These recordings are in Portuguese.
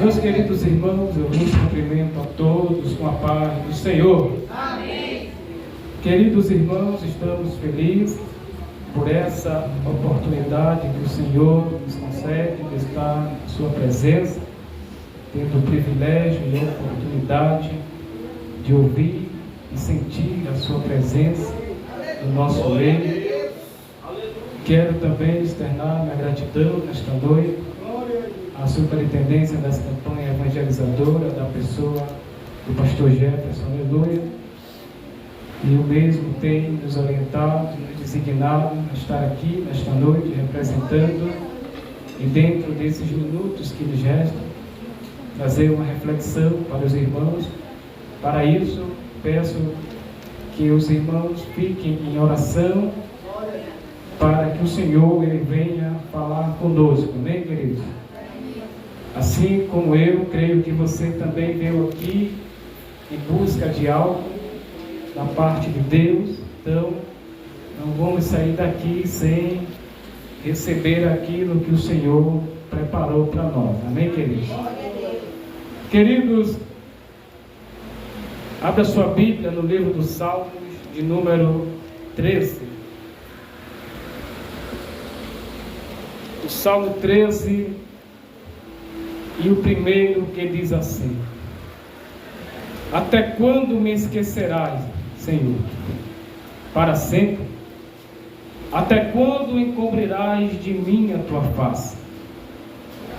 Meus queridos irmãos, eu vos cumprimento a todos com a paz do Senhor. Amém. Queridos irmãos, estamos felizes por essa oportunidade que o Senhor nos concede de estar em sua presença, tendo o privilégio e a oportunidade de ouvir e sentir a sua presença no nosso meio. Quero também externar minha gratidão nesta noite à superintendência dessa campanha evangelizadora, da pessoa do pastor Jefferson, aleluia. E o mesmo tem nos orientado, nos designado a estar aqui nesta noite representando, e dentro desses minutos que nos restam, trazer uma reflexão para os irmãos. Para isso, peço que os irmãos fiquem em oração para que o Senhor ele venha falar conosco, amém, queridos? Assim como eu, creio que você também veio aqui em busca de algo da parte de Deus. Então, não vamos sair daqui sem receber aquilo que o Senhor preparou para nós, amém, queridos? Queridos, abra sua Bíblia no livro dos Salmos, de número 13. O Salmo 13, e o primeiro que diz assim: até quando me esquecerás, Senhor? Para sempre? Até quando encobrirás de mim a tua face?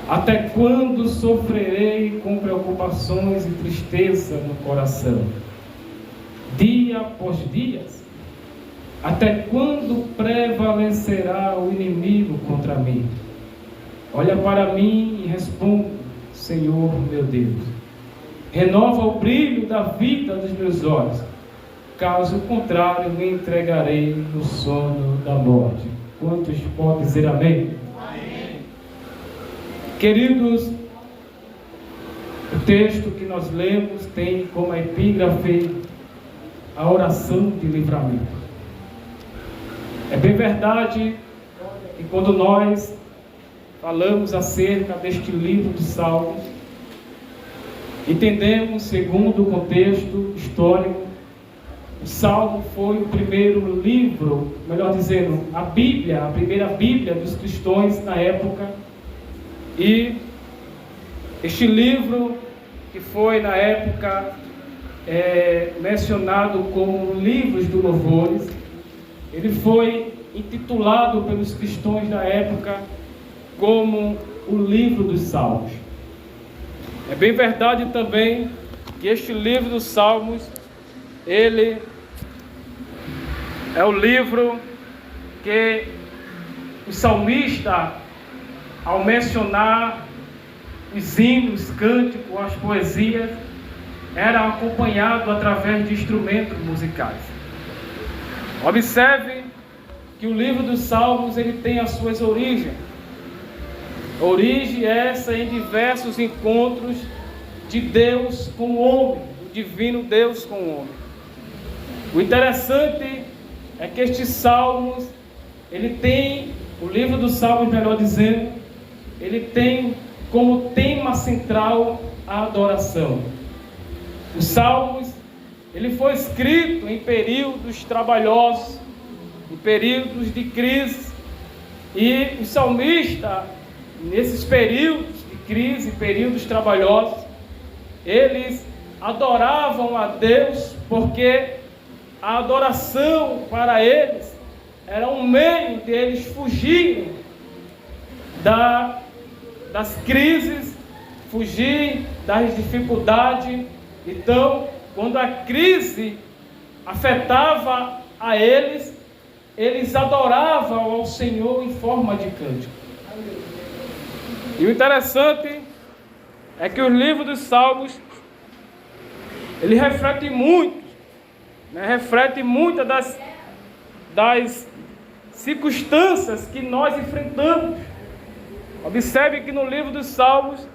Até quando sofrerei com preocupações e tristeza no coração? Dia após dia? Até quando prevalecerá o inimigo contra mim? Olha para mim e responde, Senhor meu Deus. Renova o brilho da vida dos meus olhos. Caso contrário, me entregarei no sono da morte. Quantos podem dizer amém? Amém. Queridos, o texto que nós lemos tem como epígrafe a oração de livramento. É bem verdade que quando nós falamos acerca deste livro dos Salmos, entendemos, segundo o contexto histórico, o Salmo foi o primeiro livro, melhor dizendo, a Bíblia, a primeira Bíblia dos cristãos na época. E este livro, que foi na época mencionado como livros do louvores, ele foi intitulado pelos cristãos da época como o livro dos Salmos. É bem verdade também que este livro dos Salmos, ele é o livro que o salmista, ao mencionar os hinos, cânticos, as poesias, era acompanhado através de instrumentos musicais. Observe que o livro dos Salmos ele tem as suas origens. Origem essa em diversos encontros de Deus com o homem, o divino Deus com o homem. O interessante é que estes Salmos, ele tem, o livro dos Salmos, melhor dizendo, ele tem como tema central a adoração. Os Salmos, ele foi escrito em períodos trabalhosos, em períodos de crise, e o salmista, nesses períodos de crise, períodos trabalhosos, eles adoravam a Deus, porque a adoração para eles era um meio de eles fugirem das crises, fugir das dificuldades. Então, quando a crise afetava a eles, eles adoravam ao Senhor em forma de cântico. E o interessante é que o livro dos Salmos, ele reflete muito, reflete muitas das circunstâncias que nós enfrentamos. Observe que no livro dos Salmos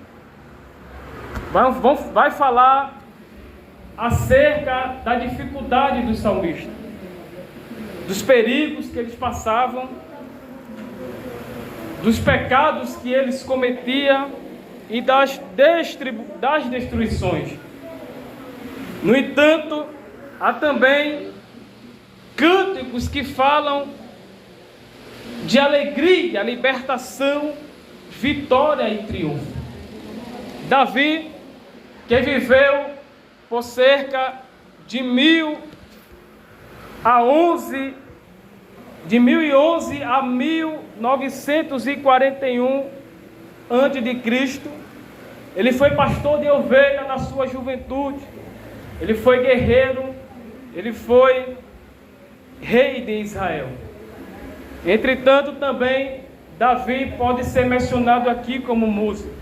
vai falar acerca da dificuldade dos salmistas, dos perigos que eles passavam, dos pecados que eles cometiam, e das destruições. No entanto, há também cânticos que falam de alegria, libertação, vitória e triunfo. Davi, que viveu por cerca de 1011 a 1941 a.C., ele foi pastor de ovelha na sua juventude, ele foi guerreiro, ele foi rei de Israel. Entretanto, também Davi pode ser mencionado aqui como músico.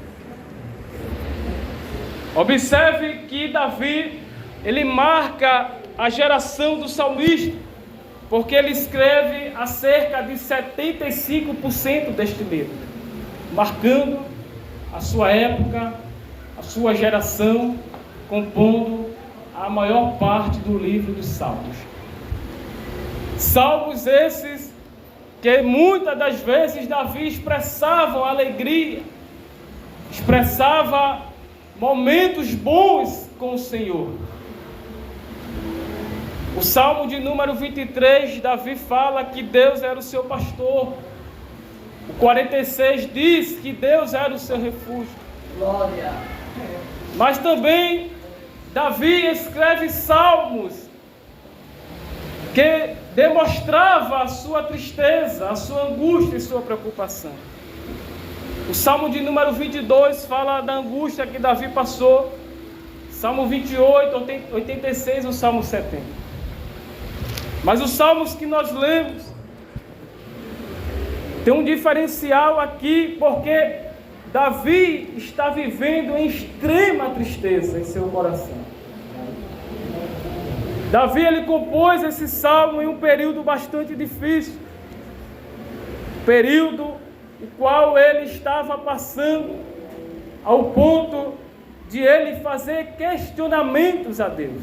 Observe que Davi, ele marca a geração do salmista, porque ele escreve acerca de 75% deste livro, marcando a sua época, a sua geração, compondo a maior parte do livro dos Salmos. Salmos esses que muitas das vezes Davi expressava alegria, expressava momentos bons com o Senhor. O Salmo de número 23, Davi fala que Deus era o seu pastor. O 46 diz que Deus era o seu refúgio. Glória. Mas também Davi escreve salmos que demonstrava a sua tristeza, a sua angústia e sua preocupação. O Salmo de número 22 fala da angústia que Davi passou. Salmo 28, 86 e o Salmo 70. Mas os salmos que nós lemos tem um diferencial aqui, porque Davi está vivendo em extrema tristeza em seu coração. Davi, ele compôs esse salmo em um período bastante difícil, período o qual ele estava passando ao ponto de ele fazer questionamentos a Deus.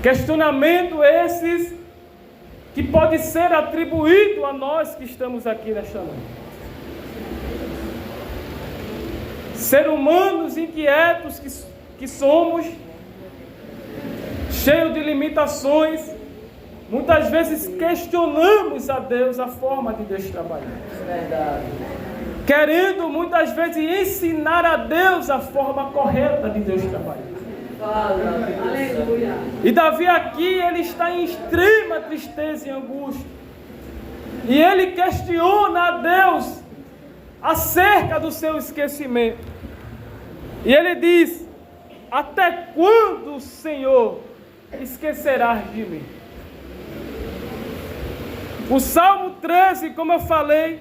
Questionamento esses que pode ser atribuído a nós que estamos aqui nesta noite. Ser humanos inquietos que somos, cheios de limitações, muitas vezes questionamos a Deus a forma de Deus trabalhar. Verdade. Querendo muitas vezes ensinar a Deus a forma correta de Deus trabalhar. Aleluia. E Davi aqui, ele está em extrema tristeza e angústia. E ele questiona a Deus acerca do seu esquecimento. E ele diz: até quando, Senhor, esquecerás de mim? O Salmo 13, como eu falei,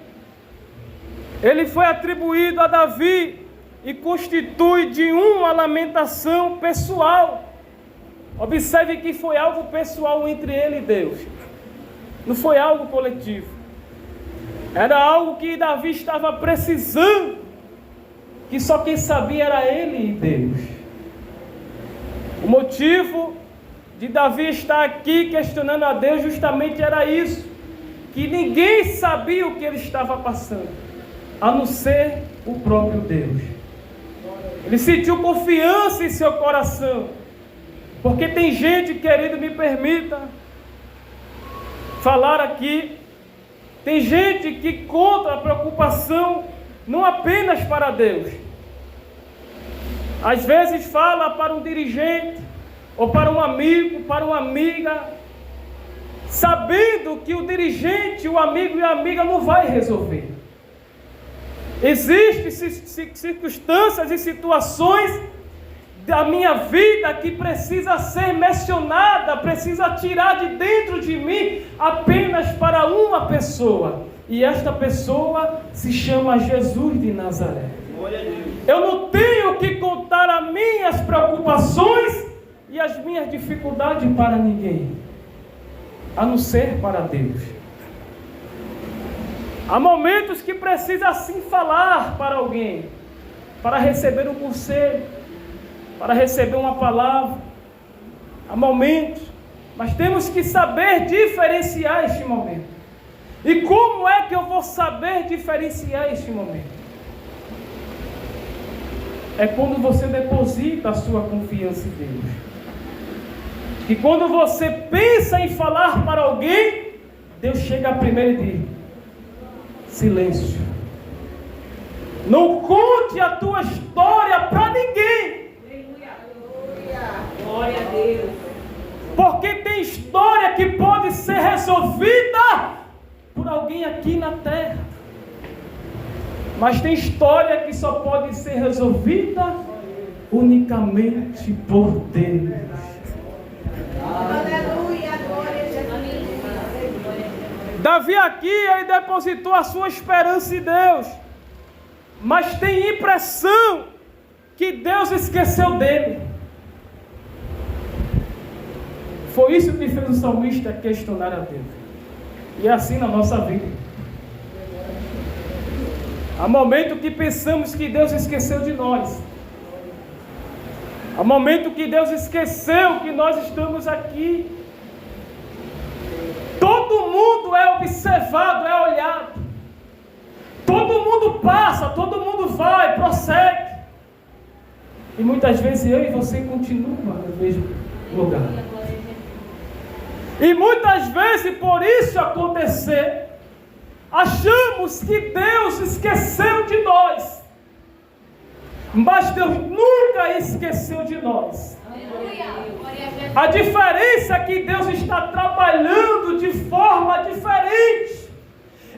ele foi atribuído a Davi e constitui de uma lamentação pessoal. Observe que foi algo pessoal entre ele e Deus. Não foi algo coletivo. Era algo que Davi estava precisando, que só quem sabia era ele e Deus. O motivo de Davi estar aqui questionando a Deus justamente era isso, que ninguém sabia o que ele estava passando, a não ser o próprio Deus. Ele sentiu confiança em seu coração, porque tem gente, querido, me permita falar aqui, tem gente que conta a preocupação não apenas para Deus. Às vezes fala para um dirigente, ou para um amigo, para uma amiga, sabendo que o dirigente, o amigo e a amiga não vai resolver. Existem circunstâncias e situações da minha vida que precisa ser mencionada, precisa tirar de dentro de mim apenas para uma pessoa. E esta pessoa se chama Jesus de Nazaré. Eu não tenho que contar as minhas preocupações e as minhas dificuldades para ninguém, a não ser para Deus. Há momentos que precisa assim falar para alguém, para receber um conselho, para receber uma palavra. Há momentos, mas temos que saber diferenciar este momento. E como é que eu vou saber diferenciar este momento? é quando você deposita a sua confiança em Deus. E quando você pensa em falar para alguém, Deus chega primeiro e diz: silêncio. Não conte a tua história para ninguém. Glória a Deus. Porque tem história que pode ser resolvida por alguém aqui na terra. Mas tem história que só pode ser resolvida unicamente por Deus. Aleluia, glória a Jesus. Davi aqui, ele depositou a sua esperança em Deus. Mas tem impressão que Deus esqueceu dele. Foi isso que fez o salmista questionar a Deus. E é assim na nossa vida. Há momento que pensamos que Deus esqueceu de nós. Há momento que Deus esqueceu que nós estamos aqui. Todo mundo é observado, é olhado. Todo mundo passa, todo mundo vai, prossegue. E muitas vezes eu e você continuamos no mesmo lugar. E muitas vezes, por isso acontecer, achamos que Deus esqueceu de nós. Mas Deus nunca esqueceu de nós. A diferença é que Deus está trabalhando de forma diferente.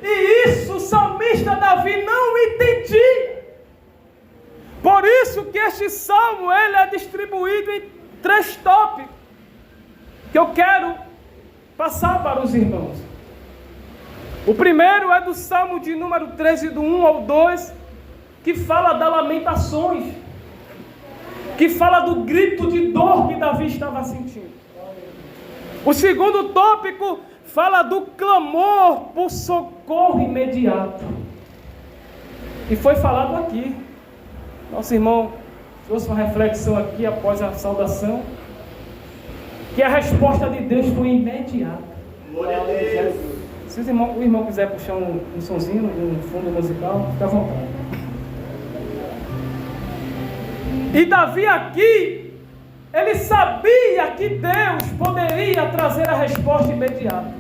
E isso o salmista Davi não entendia. Por isso que este salmo ele é distribuído em 3 tópicos que eu quero passar para os irmãos. O primeiro é do Salmo de número 13, do 1 ao 2, que fala das lamentações, que fala do grito de dor que Davi estava sentindo. O segundo tópico fala do clamor por socorro imediato. E foi falado aqui. Nosso irmão trouxe uma reflexão aqui após a saudação, que a resposta de Deus foi imediata. Glória a Deus. Se o irmão quiser puxar um sonzinho, um fundo musical, fica à vontade. E Davi aqui, ele sabia que Deus poderia trazer a resposta imediata.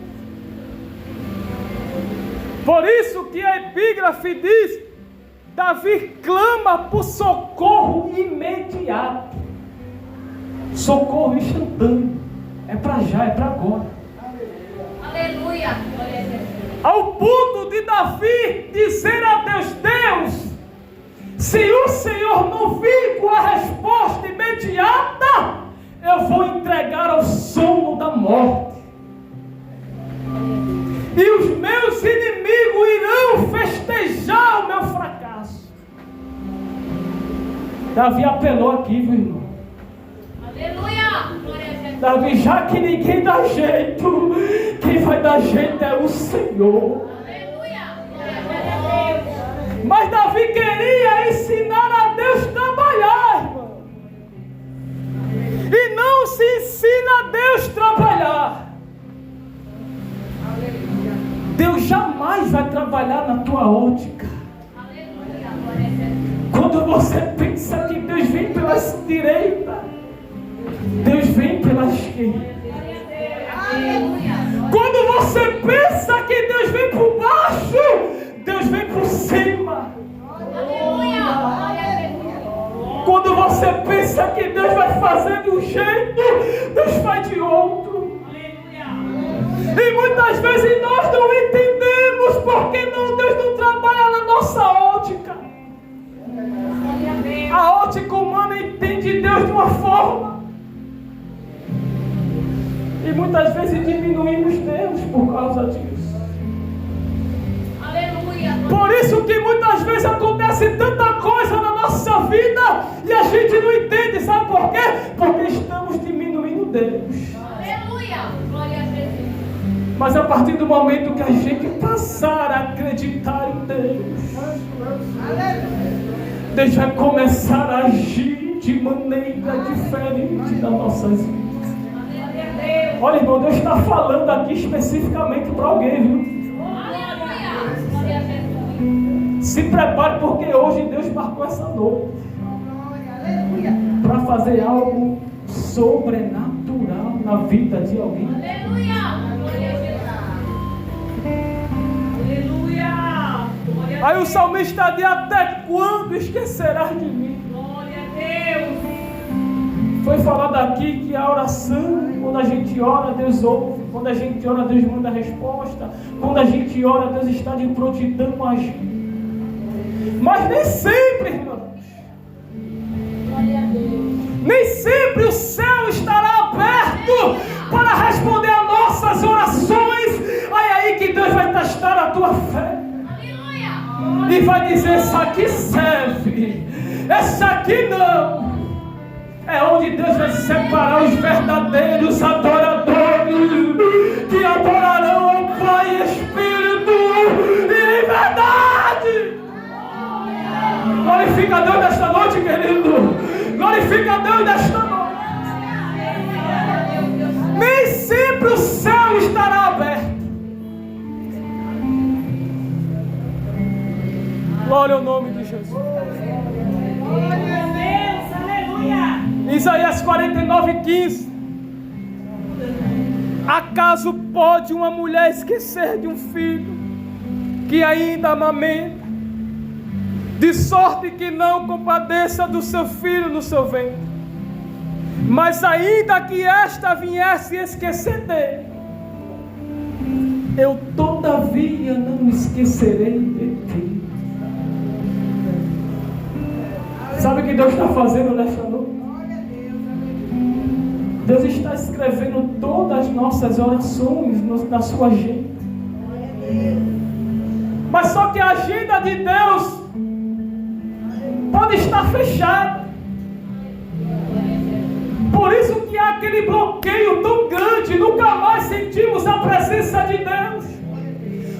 Por isso que a epígrafe diz: Davi clama por socorro imediato. Socorro instantâneo. É para já, é para agora. Aleluia. Ao ponto de Davi dizer a Deus: Deus, se o Senhor não vir com a resposta imediata, eu vou entregar ao sono da morte. E os meus inimigos irão festejar o meu fracasso. Davi apelou aqui, meu irmão. Aleluia. Davi, já que ninguém dá jeito, quem vai dar jeito é o Senhor. Mas Davi queria ensinar a Deus a trabalhar, irmão. E não se ensina a Deus a trabalhar. Deus jamais vai trabalhar na tua ótica. Quando você pensa que Deus vem pela direita, Deus vem pela esquerda. Quando você pensa que Deus vem por baixo, Deus vem por cima. Quando você pensa que Deus vai fazer de um jeito, Deus faz de outro. E muitas vezes nós não entendemos porque Deus não trabalha na nossa ótica. A ótica humana entende Deus de uma forma. E muitas vezes diminuímos Deus por causa disso. Por isso que muitas vezes acontece tanta coisa na nossa vida e a gente não entende, sabe por quê? Porque estamos diminuindo Deus. Mas a partir do momento que a gente passar a acreditar em Deus, Deus vai começar a agir de maneira diferente nas nossas vidas. Olha, irmão, Deus está falando aqui especificamente para alguém, viu? Se prepare, porque hoje Deus marcou essa noite. para fazer algo sobrenatural na vida de alguém. Aleluia. Glória a Jesus. Aleluia. Glória a Aí o salmista diz: até quando esquecerás de mim? Glória a Deus. Foi falado aqui que a oração, quando a gente ora, Deus ouve. Quando a gente ora, Deus manda a resposta. Quando a gente ora, Deus está de prontidão a agir. Mas nem sempre, irmãos. Glória a Deus. Nem sempre o céu estará aberto para responder a nossas orações. É aí que Deus vai testar a tua fé. Aleluia. E vai dizer: essa aqui serve, essa aqui não. É onde Deus vai separar os verdadeiros adoradores, que adorarão ao Pai em espírito e em verdade. Glorifica a Deus nesta noite, querido. Glorifica a Deus nesta noite. Nem sempre o céu estará aberto. Glória ao nome de Jesus. Glória a Deus. Aleluia. Isaías 49:15. Acaso pode uma mulher esquecer de um filho que ainda amamenta, de sorte que não compadeça do seu filho no seu ventre? Mas ainda que esta viesse esquecer dele, eu todavia não me esquecerei de ti. Sabe o que Deus está fazendo nesta noite? Deus está escrevendo todas as nossas orações na sua agenda. Mas só que a agenda de Deus pode estar fechada. Por isso que há aquele bloqueio tão grande. Nunca mais sentimos a presença de Deus.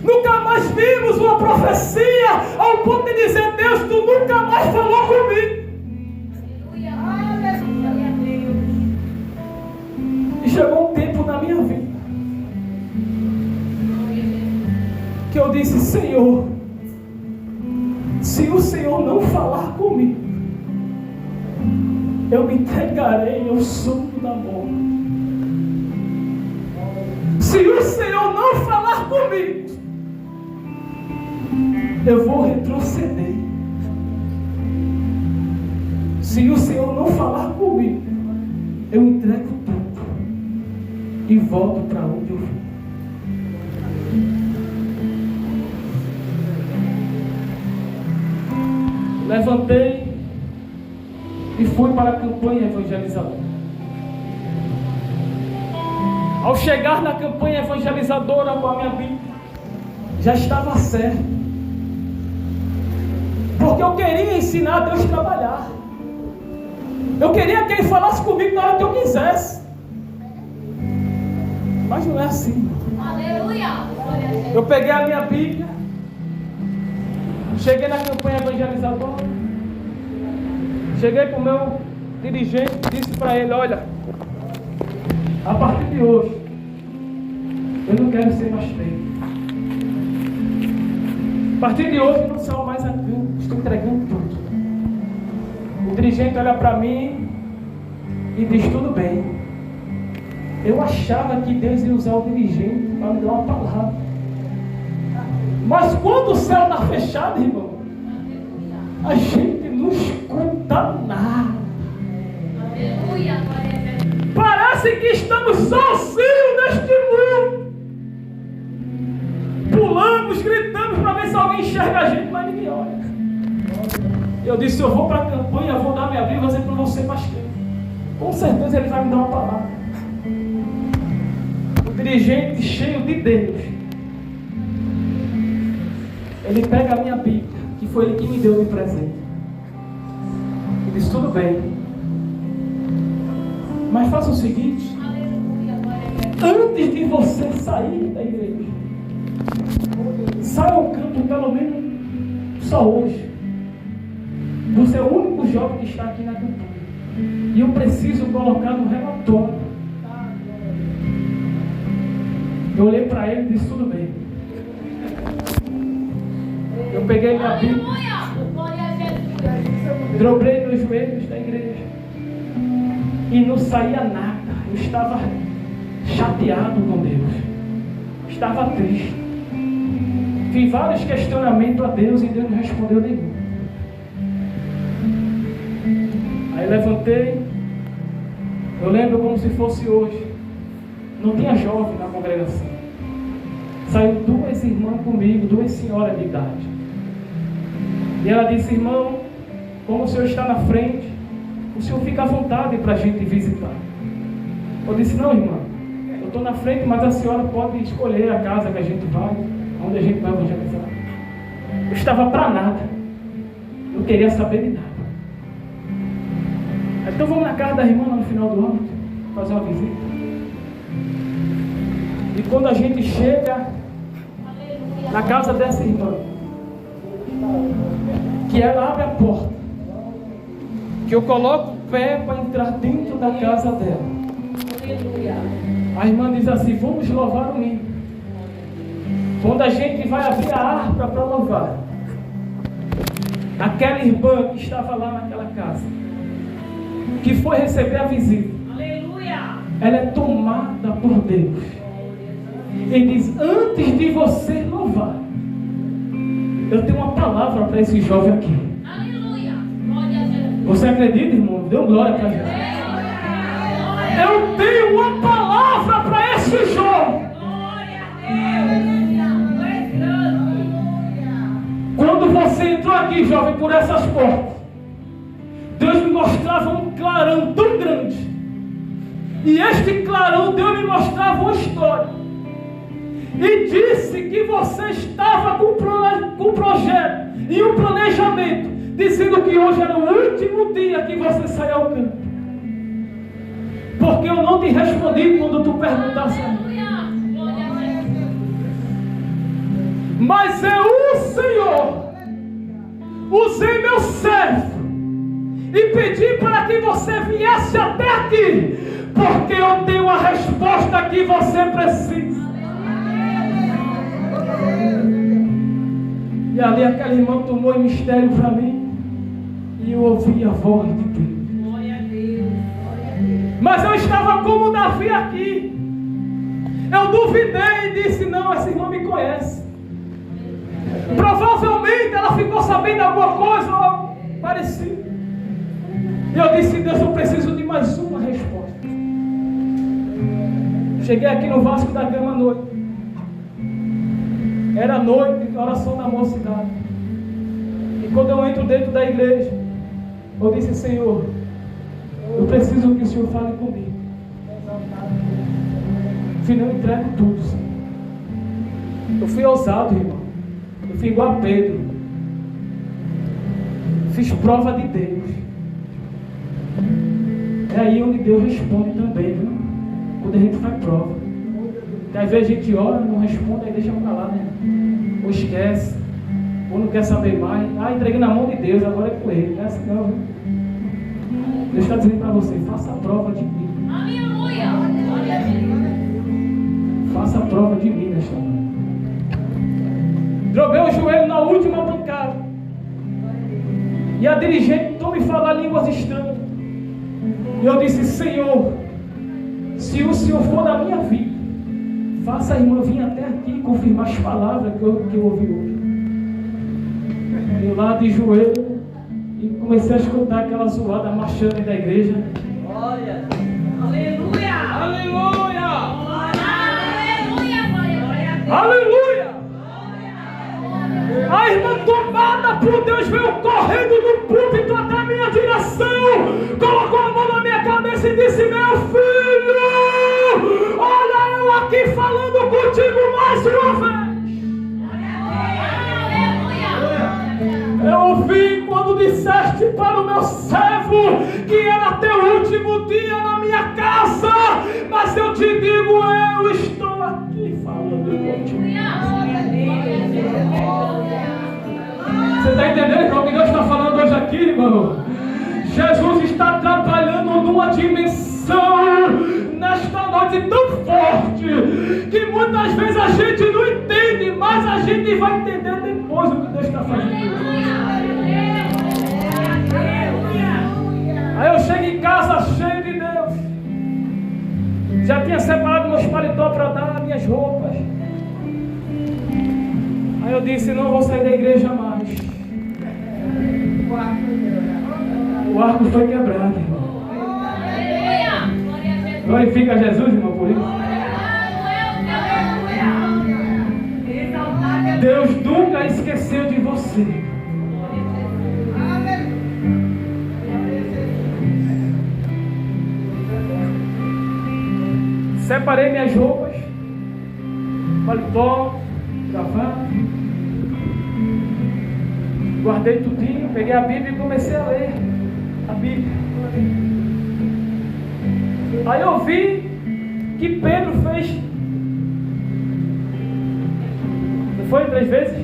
Nunca mais vimos uma profecia ao ponto de dizer: Deus, tu nunca mais falou comigo. E chegou um tempo na minha vida que eu disse: Senhor, se o Senhor não falar comigo, eu me entregarei ao sono da morte. Se o Senhor não falar comigo, eu vou retroceder. Se o Senhor não falar comigo, eu entrego tudo e volto para onde eu vim. Levantei e fui para a campanha evangelizadora. Ao chegar na campanha evangelizadora com a minha Bíblia, já estava certo, porque eu queria ensinar Deus a trabalhar. Eu queria que Ele falasse comigo na hora que eu quisesse. Mas não é assim. Aleluia. Eu peguei a minha Bíblia, cheguei na campanha evangelizadora, cheguei para o meu dirigente, disse para ele: olha, a partir de hoje, eu não quero ser mais feio. A partir de hoje, eu não sou mais aqui, estou entregando tudo. O dirigente olha para mim e diz: tudo bem. Eu achava que Deus ia usar o dirigente para me dar uma palavra. Mas quando o céu está fechado, irmão, a gente não escuta nada. Aleluia. Parece que estamos sozinhos neste mundo. Pulamos, gritamos para ver se alguém enxerga a gente, mas ninguém olha. Eu disse: eu vou para a campanha, vou dar minha Bíblia, vou dizer para você mais tempo. Com certeza Ele vai me dar uma palavra. O dirigente, cheio de Deus, ele pega a minha Bíblia, que foi ele que me deu de presente, e diz: tudo bem, mas faça o seguinte: antes de você sair da igreja, saia ao campo pelo menos só hoje, do seu único jovem que está aqui na campanha, e eu preciso colocar no relatório. Eu olhei para ele e disse: tudo bem. Eu peguei minha Bíblia, dobrei meus joelhos da igreja e não saía nada. Eu estava chateado com Deus, estava triste. Fiz vários questionamentos a Deus e Deus não respondeu nenhum. Aí levantei, eu lembro como se fosse hoje. Não tinha jovem na congregação. Saiu 2 irmãs comigo, 2 senhoras de idade. E ela disse: irmão, como o senhor está na frente, o senhor fica à vontade para a gente visitar. Eu disse: não, irmã, eu estou na frente, mas a senhora pode escolher a casa que a gente vai, onde a gente vai evangelizar. Eu estava para nada, eu queria saber de nada. Então vamos na casa da irmã no final do ano, fazer uma visita. E quando a gente chega na casa dessa irmã, que ela abre a porta, que eu coloco o pé para entrar dentro da casa dela, a irmã diz assim: vamos louvar o hino. Quando a gente vai abrir a harpa para louvar, aquela irmã que estava lá naquela casa, que foi receber a visita, ela é tomada por Deus. Ele diz: antes de você louvar, eu tenho uma palavra para esse jovem aqui. Aleluia. Glória a Deus. Você acredita, irmão? Deu glória para Jesus. Eu tenho uma palavra para esse jovem. Glória a Deus. Quando você entrou aqui, jovem, por essas portas, Deus me mostrava um clarão tão grande. E este clarão, Deus me mostrava uma história. E disse que você estava com um projeto e um planejamento, dizendo que hoje era o último dia que você sai ao campo. Porque eu não te respondi quando tu perguntasse a mim. Mas eu, o Senhor, usei meu servo e pedi para que você viesse até aqui, porque eu tenho a resposta que você precisa. E ali aquela irmã tomou em mistério para mim, e eu ouvi a voz de Deus. Glória a Deus. Mas eu estava como Davi aqui. Eu duvidei e disse: não, essa irmã me conhece. Provavelmente ela ficou sabendo alguma coisa, algo parecido. E eu disse: Deus, eu preciso de mais uma resposta. Cheguei aqui no Vasco da Gama à noite. Era noite, oração da mocidade. E quando eu entro dentro da igreja, eu disse: Senhor, eu preciso que o Senhor fale comigo. Senão eu entrego tudo, Senhor. Eu fui ousado, irmão. Eu fui igual a Pedro. Fiz prova de Deus. É aí onde Deus responde também, viu? Quando a gente faz prova. Porque às vezes a gente ora, não responde, aí deixa pra lá, né? Ou esquece, ou não quer saber mais. Ah, entreguei na mão de Deus, agora é com Ele. Não é assim não, viu? Deus está dizendo para você: faça a prova de mim. Aleluia. Glória a Deus. Faça a prova de mim nesta noite. Dobrei o joelho na última bancada. E a dirigente tentou me falar línguas estranhas. E eu disse: Senhor, se o Senhor for da minha vida, faça a irmã vir até aqui e confirmar as palavras que eu ouvi hoje. Eu lá de joelho e comecei a escutar aquela zoada marchando da igreja. Glória. Aleluia. Aleluia! Aleluia. Glória a Deus. Aleluia! A irmã tomada por Deus veio correndo no púlpito até a minha direção, colocou a mão na minha cabeça e disse: meu filho, olha eu aqui falando contigo mais uma vez. Eu ouvi quando disseste para o meu servo que era teu último dia na minha casa, mas eu te digo, eu estou aqui falando contigo. Você está entendendo, irmão, o que Deus está falando hoje aqui, irmão? Jesus está trabalhando numa dimensão nesta noite tão forte que muitas vezes a gente não entende, mas a gente vai entender depois o que Deus está fazendo. Aí eu chego em casa cheio de Deus. separado meus paletó para dar minhas roupas. Aí eu disse, não vou sair da igreja mais. O arco foi quebrado, irmão. Glorifica a Jesus, irmão, por isso. Deus nunca esqueceu de você. Separei minhas roupas, paletó, gravata, guardei tudinho, peguei a Bíblia e comecei a ler a Bíblia. Aí eu vi que Pedro fez, não foi 3 vezes?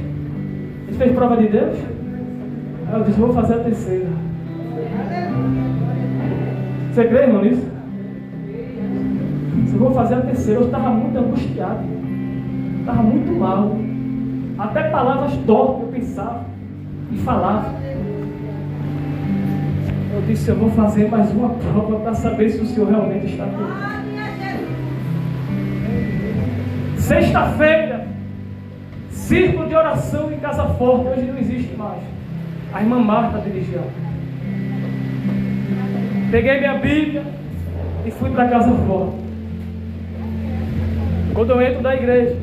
Ele fez prova de Deus. Aí eu disse, vou fazer a terceira. Você crê, irmão, nisso? Eu vou fazer a terceira. Eu estava muito angustiado, estava muito mal, até palavras tortas eu pensava e falava. Eu disse, eu vou fazer mais uma prova para saber se o Senhor realmente está comigo. Sexta-feira, círculo de oração em Casa Forte. Hoje não existe mais. A irmã Marta dirigia. Peguei minha Bíblia e fui para Casa Forte. Quando eu entro da igreja,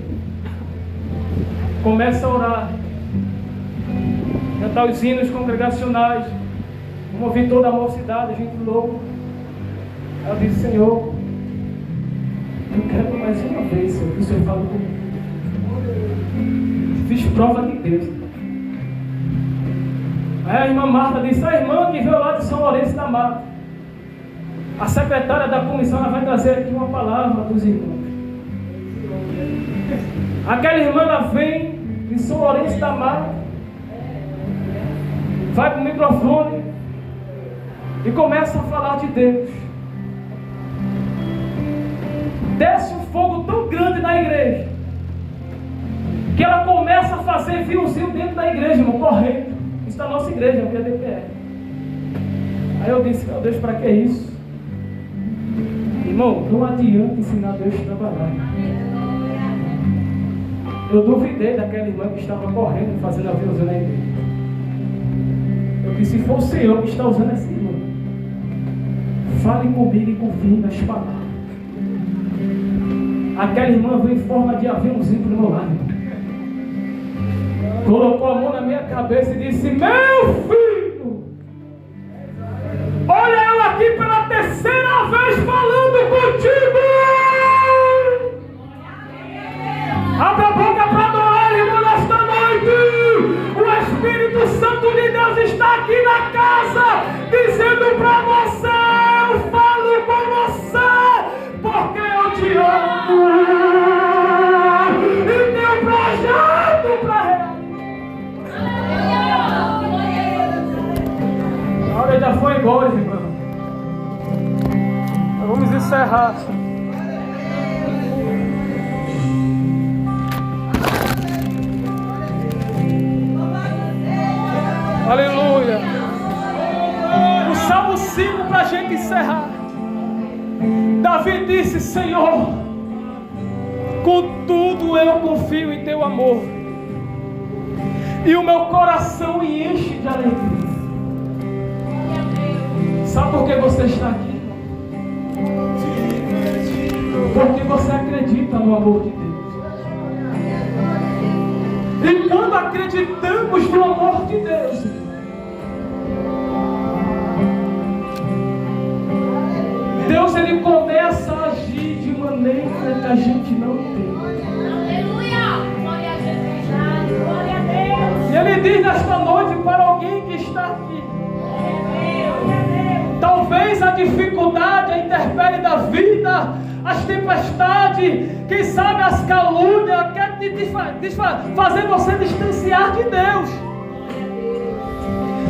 começo a orar, cantar os hinos congregacionais, vamos ouvir toda a mocidade, a gente louca. Eu disse, Senhor, eu quero mais uma vez, Senhor, que o Senhor fale comigo. Fiz prova de Deus. Aí a irmã Marta disse, a irmã que veio lá de São Lourenço da Mata, a secretária da comissão, ela vai trazer aqui uma palavra dos irmãos. Aquela irmã, ela vem de São Lourenço da Mata, vai para o microfone e começa a falar de Deus. Desce um fogo tão grande na igreja que ela começa a fazer fiozinho dentro da igreja, irmão, correndo. Isso é a nossa igreja, a DPR. Aí eu disse, meu Deus, para que isso? Irmão, não adianta ensinar Deus a trabalhar. Eu duvidei daquela irmã que estava correndo, fazendo a vida na igreja. Eu disse, se for o Senhor que está usando essa irmã, fale comigo e confie nas palavras. Aquela irmã veio em forma de aviãozinho para o meu lado. Colocou a mão na minha cabeça e disse, meu filho, olha eu aqui pela terceira vez falando contigo. Abra a boca para adorar, irmão, nesta noite. O Espírito Santo de Deus está aqui na casa, dizendo para você, eu falo com você, porque eu te amo. E tenho projeto para realizar. A hora já foi embora, irmão. Vamos encerrar. Aleluia. O Salmo 5 para a gente encerrar. Davi disse, Senhor, contudo eu confio em teu amor, e o meu coração me enche de alegria. Sabe por que você está aqui? Porque você acredita no amor de Deus. E quando acreditamos no amor de Deus, Deus, ele começa a agir de maneira que a gente não tem. Aleluia! Glória a Jesus! Glória a Deus! E ele diz nesta noite para alguém que está aqui: talvez a dificuldade, a intempérie da vida, as tempestades, quem sabe as calúnias, quer fazer você distanciar de Deus.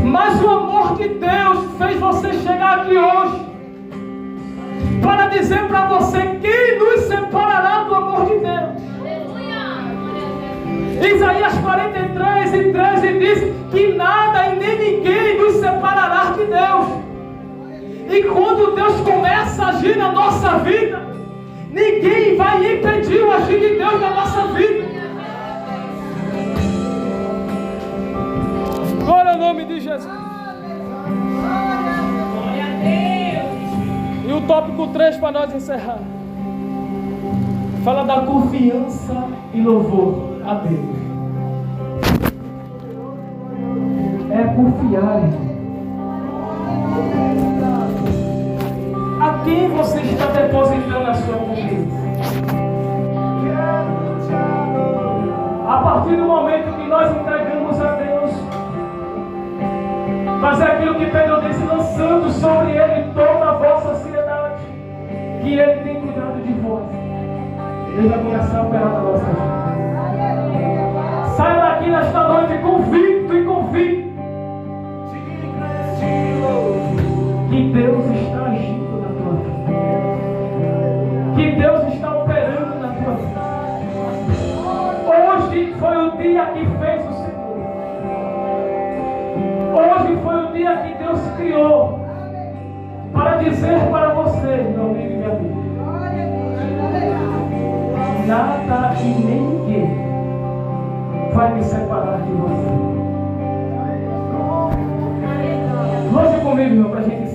Mas o amor de Deus fez você chegar aqui hoje para dizer para você: quem nos separará do amor de Deus? Isaías 43:13 diz que nada e nem ninguém nos separará de Deus. E quando Deus começa a agir na nossa vida, Ninguém vai impedir o agir de Deus na nossa vida. Glória ao nome de Jesus. Glória a Deus. E o tópico 3 para nós encerrar. Fala da confiança e louvor a Deus. É confiar, irmão. A quem você está depositando a sua confiança? A partir do momento que nós entregamos a Deus, mas é aquilo que Pedro disse, lançando sobre Ele toda a vossa ansiedade, que Ele tem cuidado de vós. Ele vai começar a operar na nossa vida. Saia daqui nesta noite convicto e convicto que Deus está agindo na tua vida, que Deus está operando na tua vida. Hoje foi o dia que fez o Senhor. Hoje foi o dia que Deus criou para dizer para você, meu amigo e minha amiga, nada e ninguém vai me separar de você. Volte comigo, irmão, para a gente